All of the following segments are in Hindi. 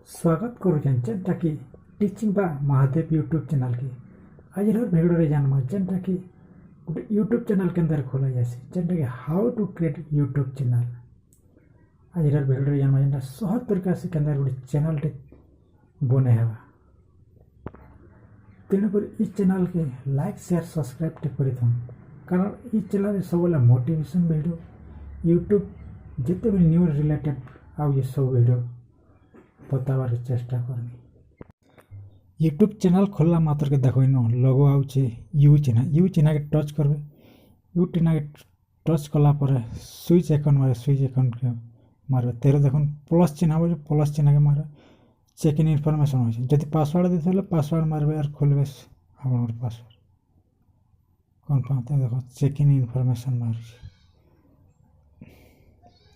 स्वागत करुछन जेनटा कि टीचिंग बा महादेव यूट्यूब चैनल की आज भिडियो रे जानमा जेनटा कि गोटे यूट्यूब चैनल के अंदर खोला जासी जेनटा कि how to create YouTube channel. आज भिडियो रे जानमा जेनटा सहज तरीका से के अंदर गोटे चैनल टे बने हेबा। तेणु पर इस चैनल के लाइक शेयर सब्सक्राइब टे करिथन कारण इस चैनल रे सबले मोटिवेशन वीडियो यूट्यूब जिते भी न्यूज रिलेटेड आ ये सब वीडियो बतावार चेष्टा करनी। यूट्यूब चैनल खोलला मात्र के देखो इन लोगो आउचे यू चिन्ह के टच करबे। यू चिन्ह के टच कला पर स्विच आइकन मारे स्विच आइकन के मारे तेरे देखन प्लस चिन्ह हो प्लस चिन्ह के मारे चेक इन इनफॉरमेशन हो जदि पासवर्ड देथले पासवर्ड मारबे और खोलबे हमर पासवर्ड कंफर्म ते देखो चेक इन इनफॉरमेशन मार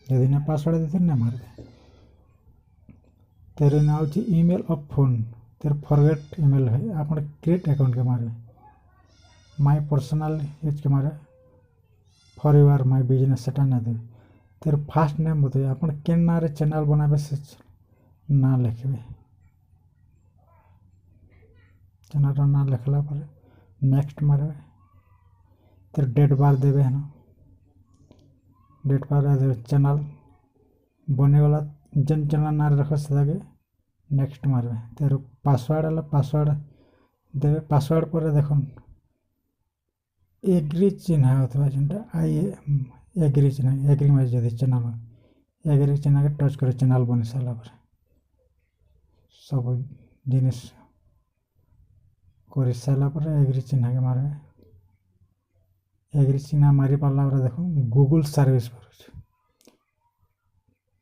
जदि ना पासवर्ड देथले ना मारबे तेरे ना होची ईमेल और फोन तेरे फॉरगेट ईमेल है आप क्रिएट अकाउंट के मारे माय पर्सनल एज के मारे फॉर योर माय बिजनेस सेटा ना दे तेरे फास्ट नेम बताइए आप केन ना रे चैनल बनाबे से ना लिखबे चैनल ना लिखला पर नेक्स्ट मारबे तेरे डेट बार देबे है ना डेट बार देबे चैनल बने वाला जन चैनल ना रख सके नेक्स्ट मारबे तेरे पासवर्ड वाला पासवर्ड देबे पासवर्ड पर देखो एग्री चिन्ह होता जेनटा आई एग्री चिन्ह एग्री मार जदि चैनल एग्री चिन्ह के टच करे चैनल बने साला पर सब जिनिस कर सारा पर एग्री चिन्ह के मारबे एग्री चिन्ह मारी पाला पर देखो गूगल सर्विस पर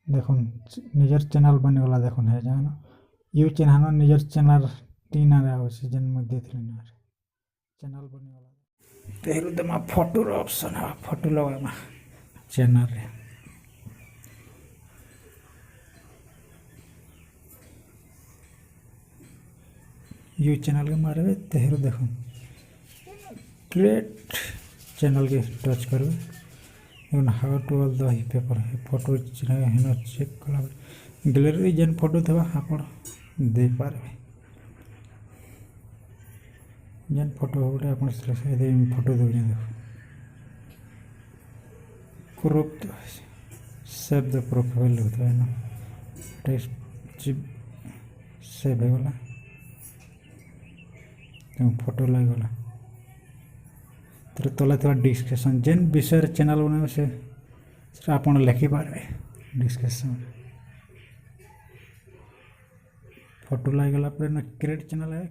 देखो निजर चैनल बने वाला देखो है जान यू चिन्ह निजर चैनल तीन जन मध्य चैनल बने वाला तेरु दमा फोटो ऑप्शन है फोटो लगा चैनल रे यू चैनल के मारबे तेरु देखो क्रिएट चैनल के टच करबे हाउ टू ऑल द पेपर फोटो चिन्ह चेक कला गैलरी जेन फोटो थवा आपण दे पारबे जेन फोटो होटे आपण सिलेक्ट दे फोटो दे देखो क्रॉप सेव द प्रोफाइल होता है ना टेक्स्ट सेव हो गला तो फोटो लग गला तेरे तले थोड़ा डिस्क्रिप्शन जेन विषय चैनल बने से आपन लिखि पारबे डिस्क्रिप्शन फोटो लग गला पर ना क्रिएट चैनल है।